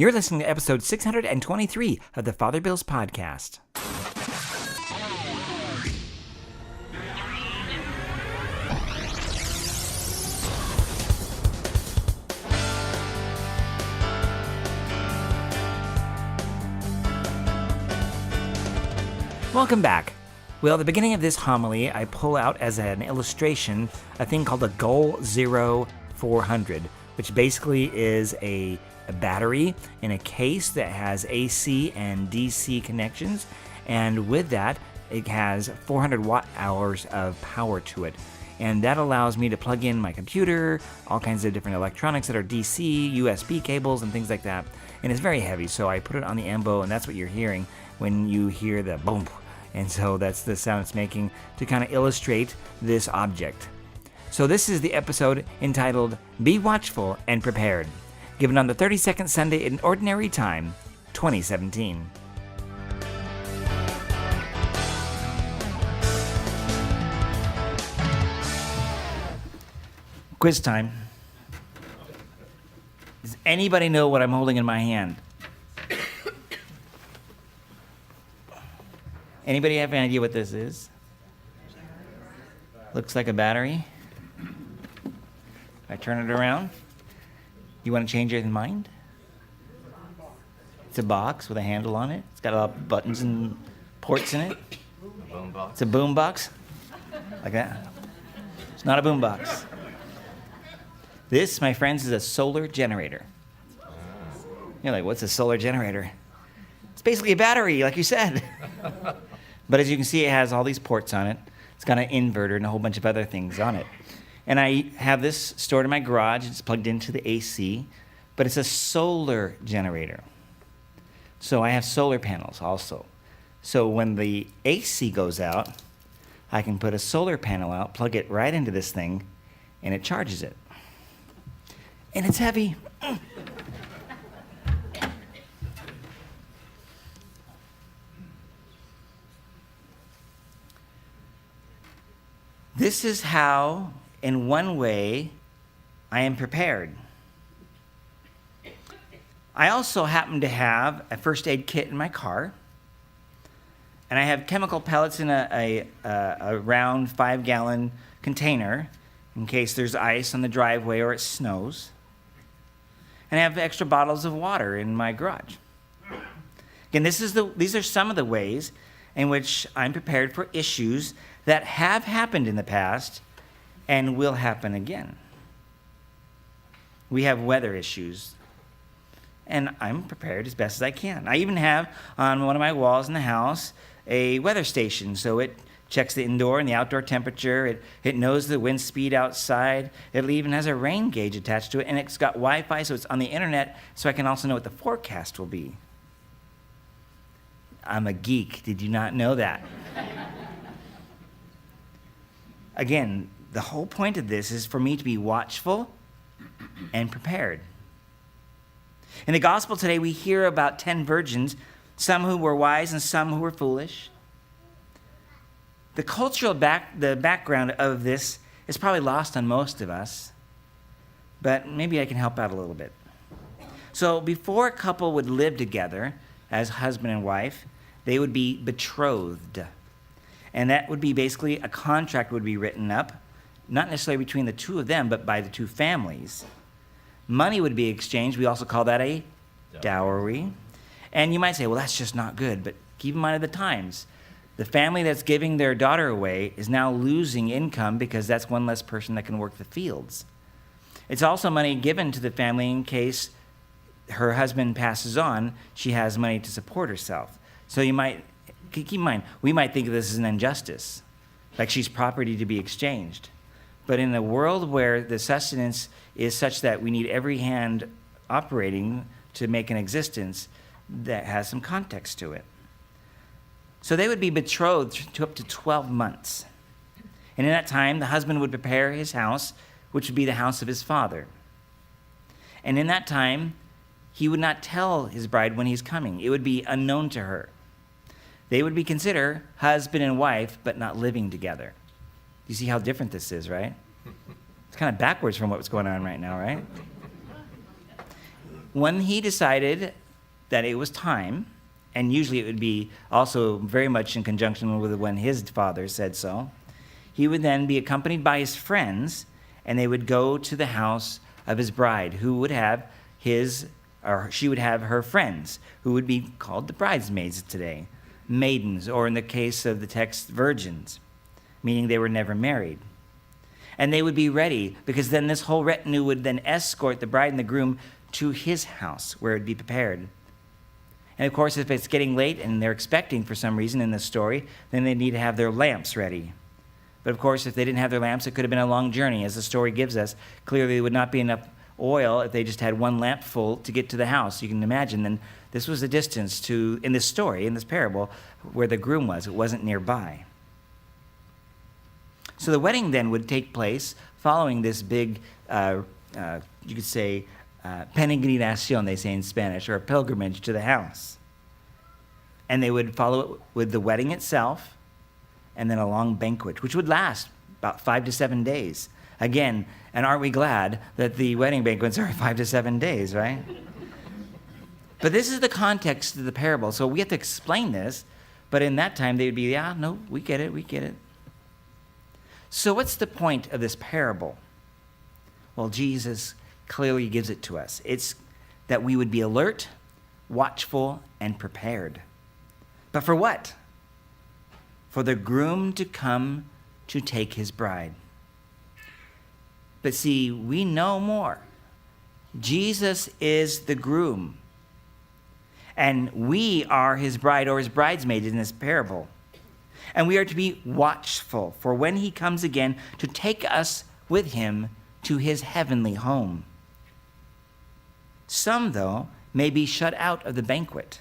You're listening to episode 623 of the Father Bills podcast. Welcome back. Well, at the beginning of this homily, I pull out as an illustration a thing called a Goal Zero 400, which basically is a battery in a case that has AC and DC connections, and with that, it has 400 watt hours of power to it. And that allows me to plug in my computer, all kinds of different electronics that are DC, USB cables, and things like that. And it's very heavy, so I put it on the ambo, and that's what you're hearing when you hear the boom. And so that's the sound it's making to kind of illustrate this object. So this is the episode entitled Be Watchful and Prepared, given on the 32nd Sunday in Ordinary Time, 2017. Quiz time. Does anybody know what I'm holding in my hand? Anybody have an idea what this is? Looks like a battery. I turn it around. You want to change your mind? It's a box with a handle on it. It's got a lot of buttons and ports in it. A boom box. It's a boom box. Like that. It's not a boom box. This, my friends, is a solar generator. You're like, what's a solar generator? It's basically a battery, like you said. But as you can see, it has all these ports on it. It's got an inverter and a whole bunch of other things on it. And I have this stored in my garage. It's plugged into the AC, but it's a solar generator. So I have solar panels also. So when the AC goes out, I can put a solar panel out, plug it right into this thing, and it charges it. And it's heavy. This is how, in one way, I am prepared. I also happen to have a first aid kit in my car, and I have chemical pellets in a round 5-gallon container in case there's ice on the driveway or it snows. And I have extra bottles of water in my garage. Again, these are some of the ways in which I'm prepared for issues that have happened in the past and will happen again. We have weather issues, and I'm prepared as best as I can. I even have on one of my walls in the house a weather station, so it checks the indoor and the outdoor temperature. It knows the wind speed outside. It even has a rain gauge attached to it, and it's got Wi-Fi, so it's on the internet, so I can also know what the forecast will be. I'm a geek. Did you not know that? Again, the whole point of this is for me to be watchful and prepared. In the gospel today, we hear about 10 virgins, some who were wise and some who were foolish. The cultural background of this is probably lost on most of us, but maybe I can help out a little bit. So before a couple would live together as husband and wife, they would be betrothed. And that would be basically a contract would be written up, not necessarily between the two of them, but by the two families. Money would be exchanged. We also call that a dowry. And you might say, well, that's just not good. But keep in mind of the times. The family that's giving their daughter away is now losing income because that's one less person that can work the fields. It's also money given to the family in case her husband passes on, she has money to support herself. So you might, keep in mind, we might think of this as an injustice, like she's property to be exchanged. But in a world where the sustenance is such that we need every hand operating to make an existence, that has some context to it. So they would be betrothed to up to 12 months. And in that time, the husband would prepare his house, which would be the house of his father. And in that time, he would not tell his bride when he's coming. It would be unknown to her. They would be considered husband and wife, but not living together. You see how different this is, right? It's kind of backwards from what's going on right now, right? when he decided that it was time, and usually it would be also very much in conjunction with when his father said so, he would then be accompanied by his friends, and they would go to the house of his bride, who would have she would have her friends, who would be called the bridesmaids today, maidens, or in the case of the text, virgins, meaning they were never married. And they would be ready, because then this whole retinue would then escort the bride and the groom to his house, where it would be prepared. And of course, if it's getting late and they're expecting for some reason in this story, then they need to have their lamps ready. But of course, if they didn't have their lamps, it could have been a long journey, as the story gives us. Clearly, there would not be enough oil if they just had one lamp full to get to the house. You can imagine then this was the distance to, in this story, in this parable, where the groom was. It wasn't nearby. So the wedding then would take place following this big, you could say, peregrinación, they say in Spanish, or a pilgrimage to the house. And they would follow it with the wedding itself, and then a long banquet, which would last about 5 to 7 days. Again, and aren't we glad that the wedding banquets are 5 to 7 days, right? But this is the context of the parable, so we have to explain this, but in that time they would be, yeah, no, we get it. So what's the point of this parable? Well, Jesus clearly gives it to us. It's that we would be alert, watchful, and prepared. But for what? For the groom to come to take his bride. But see, we know more. Jesus is the groom. And we are his bride or his bridesmaid in this parable. And we are to be watchful for when he comes again to take us with him to his heavenly home. Some, though, may be shut out of the banquet,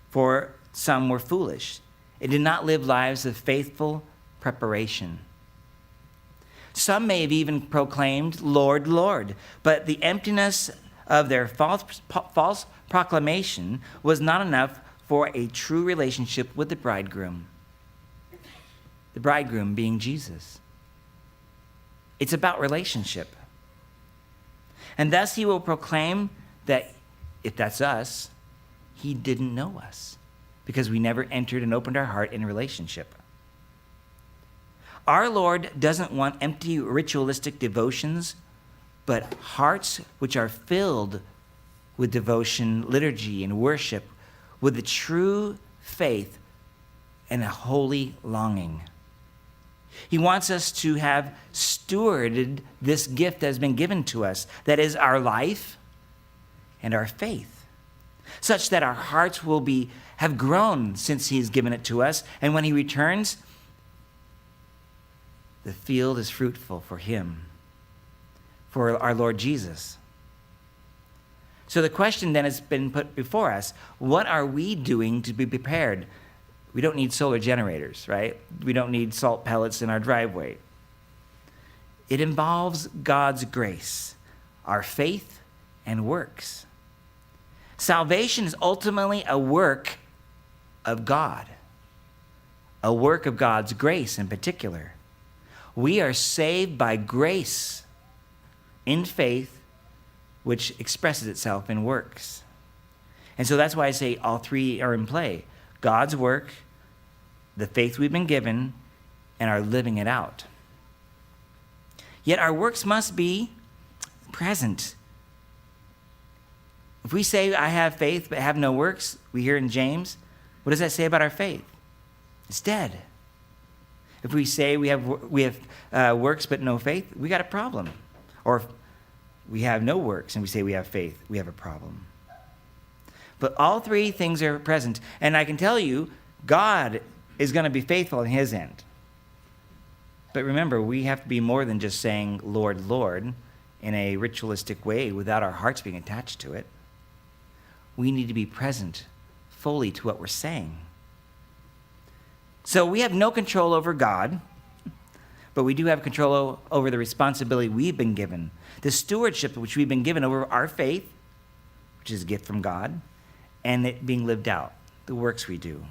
for some were foolish and did not live lives of faithful preparation. Some may have even proclaimed, Lord, Lord, but the emptiness of their false proclamation was not enough for a true relationship with the bridegroom. The bridegroom being Jesus. It's about relationship. And thus he will proclaim that if that's us, he didn't know us because we never entered and opened our heart in a relationship. Our Lord doesn't want empty ritualistic devotions, but hearts which are filled with devotion, liturgy, and worship with the true faith and a holy longing. He wants us to have stewarded this gift that has been given to us, that is our life and our faith, such that our hearts will have grown since he's given it to us, and when he returns, the field is fruitful for him, for our Lord Jesus. So the question then has been put before us, what are we doing to be prepared? We don't need solar generators, right? We don't need salt pellets in our driveway. It involves God's grace, our faith, and works. Salvation is ultimately a work of God, a work of God's grace in particular. We are saved by grace in faith, which expresses itself in works. And so that's why I say all three are in play. God's work, the faith we've been given, and our living it out. Yet our works must be present. If we say, I have faith but have no works, we hear in James, what does that say about our faith? It's dead. If we say we have works but no faith, we got a problem. Or if we have no works and we say we have faith, we have a problem. But all three things are present. And I can tell you, God is going to be faithful in his end. But remember, we have to be more than just saying, Lord, Lord, in a ritualistic way without our hearts being attached to it. We need to be present fully to what we're saying. So we have no control over God, but we do have control over the responsibility we've been given, the stewardship which we've been given over our faith, which is a gift from God, and it being lived out, the works we do.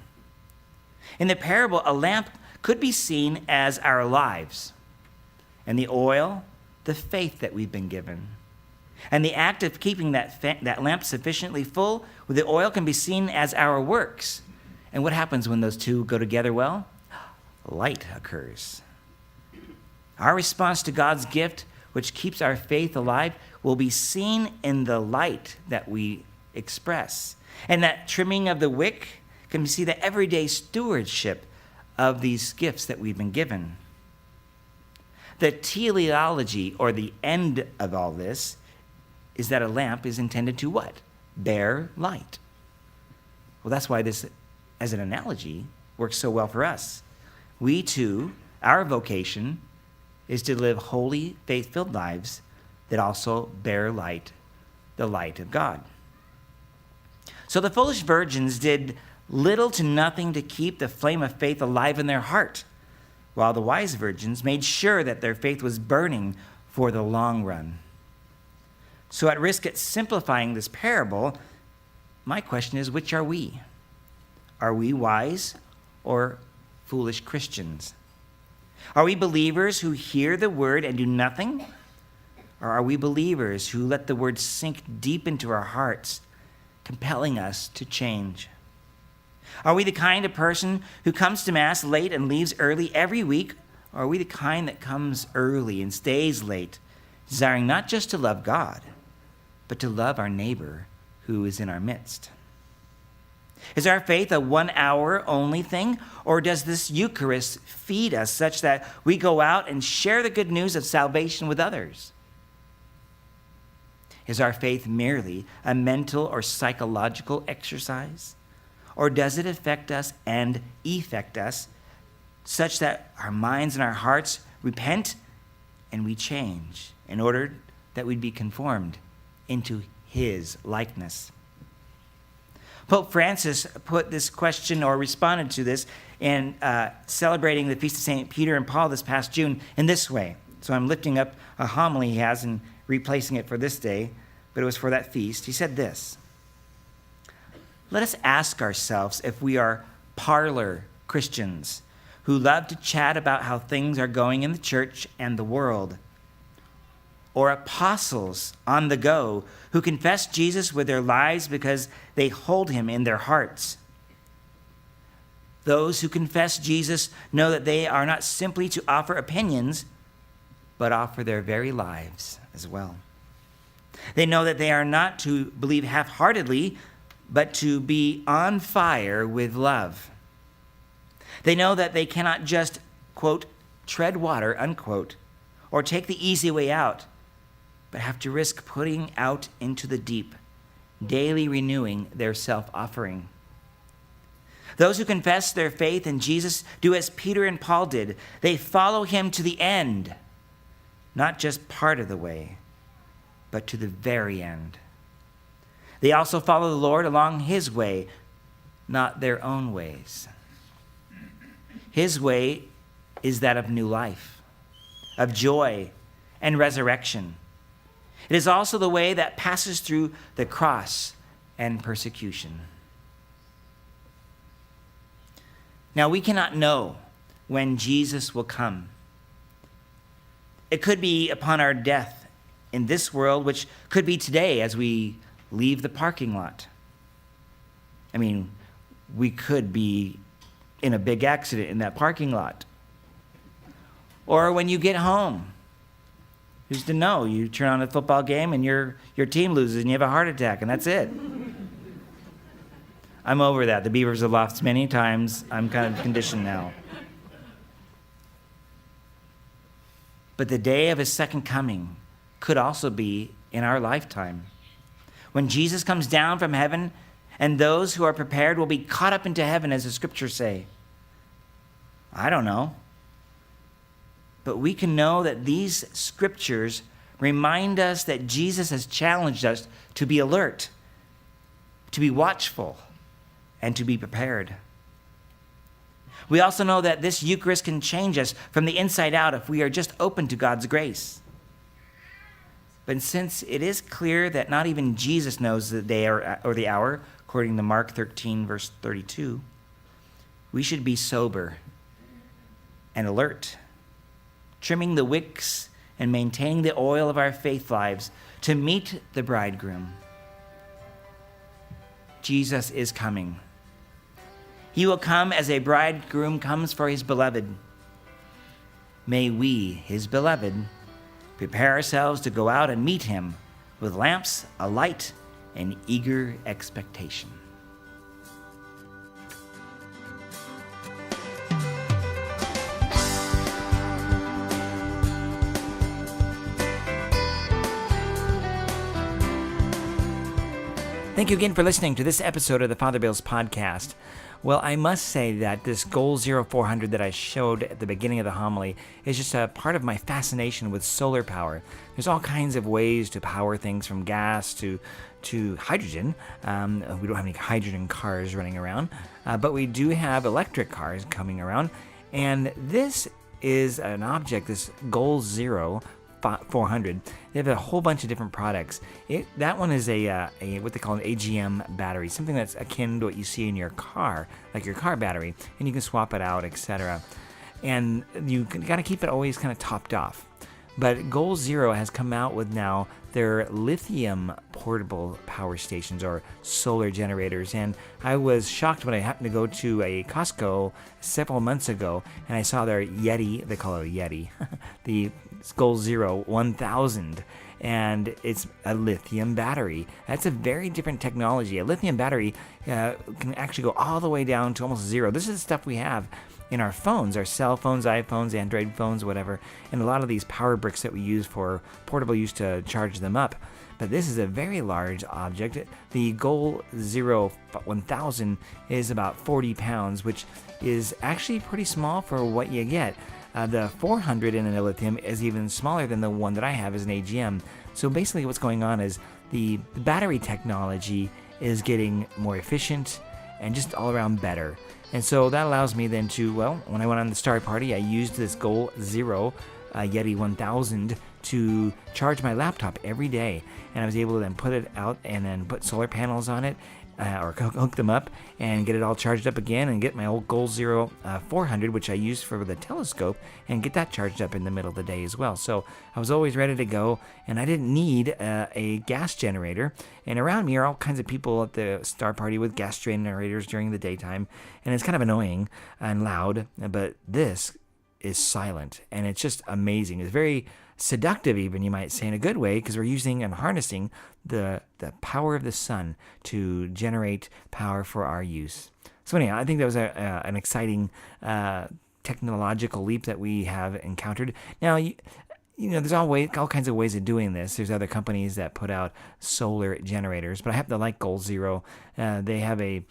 In the parable, a lamp could be seen as our lives, and the oil, the faith that we've been given. And the act of keeping that lamp sufficiently full with the oil can be seen as our works. And what happens when those two go together well? Light occurs. Our response to God's gift, which keeps our faith alive, will be seen in the light that we express. And that trimming of the wick can see the everyday stewardship of these gifts that we've been given. The teleology, or the end of all this, is that a lamp is intended to what? Bear light. Well, that's why this, as an analogy, works so well for us. We too, our vocation is to live holy, faith-filled lives that also bear light, the light of God. So the foolish virgins did little to nothing to keep the flame of faith alive in their heart, while the wise virgins made sure that their faith was burning for the long run. So at risk at simplifying this parable, my question is, which are we? Are we wise or foolish Christians? Are we believers who hear the word and do nothing? Or are we believers who let the word sink deep into our hearts, compelling us to change? Are we the kind of person who comes to Mass late and leaves early every week? Or are we the kind that comes early and stays late, desiring not just to love God, but to love our neighbor who is in our midst? Is our faith a 1 hour only thing, or does this Eucharist feed us such that we go out and share the good news of salvation with others? Is our faith merely a mental or psychological exercise, or does it affect us and effect us such that our minds and our hearts repent and we change in order that we'd be conformed into his likeness? Pope Francis put this question, or responded to this, in celebrating the Feast of St. Peter and Paul this past June in this way. So I'm lifting up a homily he has and replacing it for this day, but it was for that feast. He said this: let us ask ourselves if we are parlor Christians who love to chat about how things are going in the church and the world, or apostles on the go who confess Jesus with their lives because they hold him in their hearts. Those who confess Jesus know that they are not simply to offer opinions, but offer their very lives as well. They know that they are not to believe half-heartedly, but to be on fire with love. They know that they cannot just, quote, tread water, unquote, or take the easy way out, but have to risk putting out into the deep, daily renewing their self-offering. Those who confess their faith in Jesus do as Peter and Paul did. They follow him to the end, not just part of the way, but to the very end. They also follow the Lord along his way, not their own ways. His way is that of new life, of joy and resurrection. It is also the way that passes through the cross and persecution. Now, we cannot know when Jesus will come. It could be upon our death in this world, which could be today as we leave the parking lot. I mean, we could be in a big accident in that parking lot. Or when you get home. Who's to know? You turn on a football game and your team loses and you have a heart attack, and that's it. I'm over that. The Beavers have lost many times. I'm kind of conditioned now. But the day of his second coming could also be in our lifetime, when Jesus comes down from heaven and those who are prepared will be caught up into heaven, as the scriptures say. I don't know. But we can know that these scriptures remind us that Jesus has challenged us to be alert, to be watchful, and to be prepared. We also know that this Eucharist can change us from the inside out if we are just open to God's grace. But since it is clear that not even Jesus knows the day or the hour, according to Mark 13, verse 32, we should be sober and alert, trimming the wicks and maintaining the oil of our faith lives to meet the bridegroom. Jesus is coming. He will come as a bridegroom comes for his beloved. May we, his beloved, prepare ourselves to go out and meet him with lamps alight and eager expectation. Thank you again for listening to this episode of the Father Bills Podcast. Well, I must say that this Goal 0400 that I showed at the beginning of the homily is just a part of my fascination with solar power. There's all kinds of ways to power things, from gas to hydrogen. We don't have any hydrogen cars running around, but we do have electric cars coming around. And this is an object, this Goal 400. They have a whole bunch of different products. That one is a what they call an AGM battery, something that's akin to what you see in your car, like your car battery, and you can swap it out, etc. And you got to keep it always kind of topped off. But Goal Zero has come out with now their lithium portable power stations, or solar generators. And I was shocked when I happened to go to a Costco several months ago and I saw their Yeti, they call it a Yeti, the Goal Zero 1000. And it's a lithium battery. That's a very different technology. A lithium battery can actually go all the way down to almost zero. This is the stuff we have in our phones, our cell phones, iPhones, Android phones, whatever, and a lot of these power bricks that we use for portable use to charge them up. But this is a very large object. The Goal Zero 1000 is about 40 pounds, which is actually pretty small for what you get. The 400 in a lithium is even smaller than the one that I have as an AGM. So basically what's going on is the battery technology is getting more efficient and just all around better. And so that allows me then to, well, when I went on the Star Party, I used this Goal Zero Yeti 1000 to charge my laptop every day. And I was able to then put it out and then put solar panels on it, or hook them up and get it all charged up again, and get my old Goal Zero 400, which I used for the telescope, and get that charged up in the middle of the day as well. So I was always ready to go, and I didn't need a gas generator. And around me are all kinds of people at the Star Party with gas generators during the daytime, and it's kind of annoying and loud, but this is silent, and it's just amazing. It's very seductive, even, you might say, in a good way, because we're using and harnessing the power of the sun to generate power for our use. So anyhow, I think that was an exciting technological leap that we have encountered. Now, you know, there's all kinds of ways of doing this. There's other companies that put out solar generators, but I happen to like Goal Zero. They have a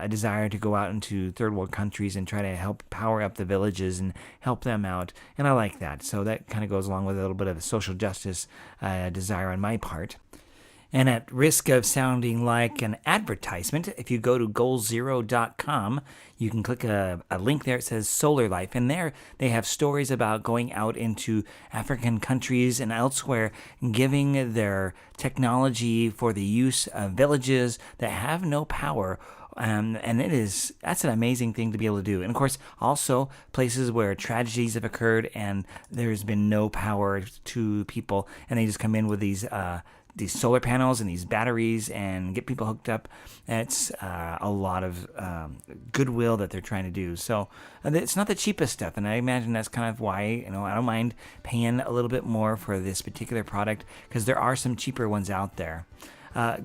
desire to go out into third world countries and try to help power up the villages and help them out. And I like that. So that kind of goes along with a little bit of a social justice desire on my part. And at risk of sounding like an advertisement, if you go to goalzero.com, you can click a link there. It says Solar Life. And there they have stories about going out into African countries and elsewhere, giving their technology for the use of villages that have no power. And that's an amazing thing to be able to do. And of course, also places where tragedies have occurred and there's been no power to people, and they just come in with these solar panels and these batteries and get people hooked up. It's a lot of goodwill that they're trying to do. So it's not the cheapest stuff, and I imagine that's kind of why, I don't mind paying a little bit more for this particular product, because there are some cheaper ones out there.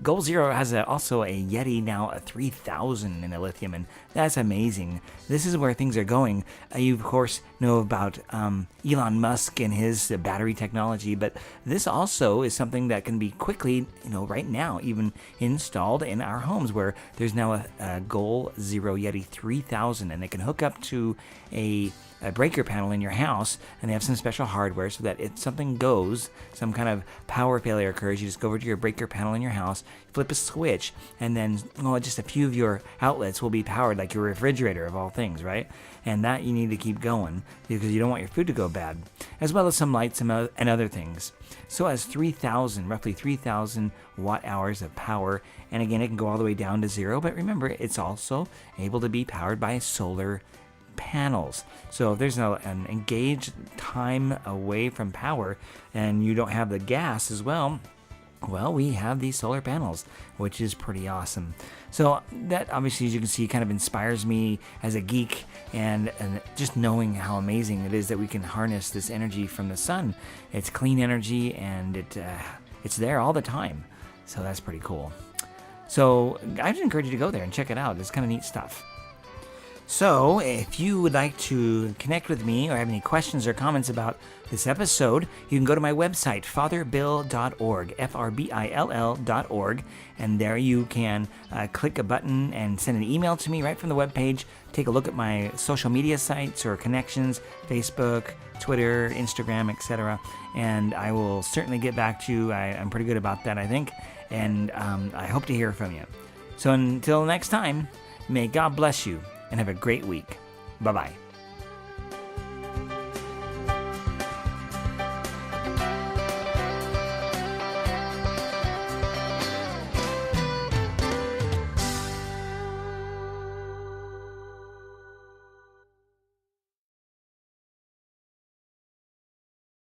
Goal Zero has also a Yeti now, a 3000 in a lithium, and that's amazing. This is where things are going. You, of course, know about Elon Musk and his battery technology, but this also is something that can be quickly, right now, even installed in our homes, where there's now a Goal Zero Yeti 3000, and they can hook up to a breaker panel in your house, and they have some special hardware so that if something goes, some kind of power failure occurs, you just go over to your breaker panel in your house, flip a switch, and then just a few of your outlets will be powered, like your refrigerator of all things, right? And that you need to keep going because you don't want your food to go bad, as well as some lights and other things. So it has roughly 3,000 watt hours of power, and again, it can go all the way down to zero, but remember, it's also able to be powered by solar panels. So if there's an engaged time away from power and you don't have the gas as well, we have these solar panels, which is pretty awesome. So that obviously, as you can see, kind of inspires me as a geek, and just knowing how amazing it is that we can harness this energy from the sun. It's clean energy, and it's there all the time. So that's pretty cool. So I just encourage you to go there and check it out. It's kind of neat stuff. So if you would like to connect with me or have any questions or comments about this episode, you can go to my website, fatherbill.org, FRBILL.org, and there you can click a button and send an email to me right from the webpage. Take a look at my social media sites or connections, Facebook, Twitter, Instagram, etc., and I will certainly get back to you. I'm pretty good about that, I think, and I hope to hear from you. So until next time, may God bless you, and have a great week. Bye-bye.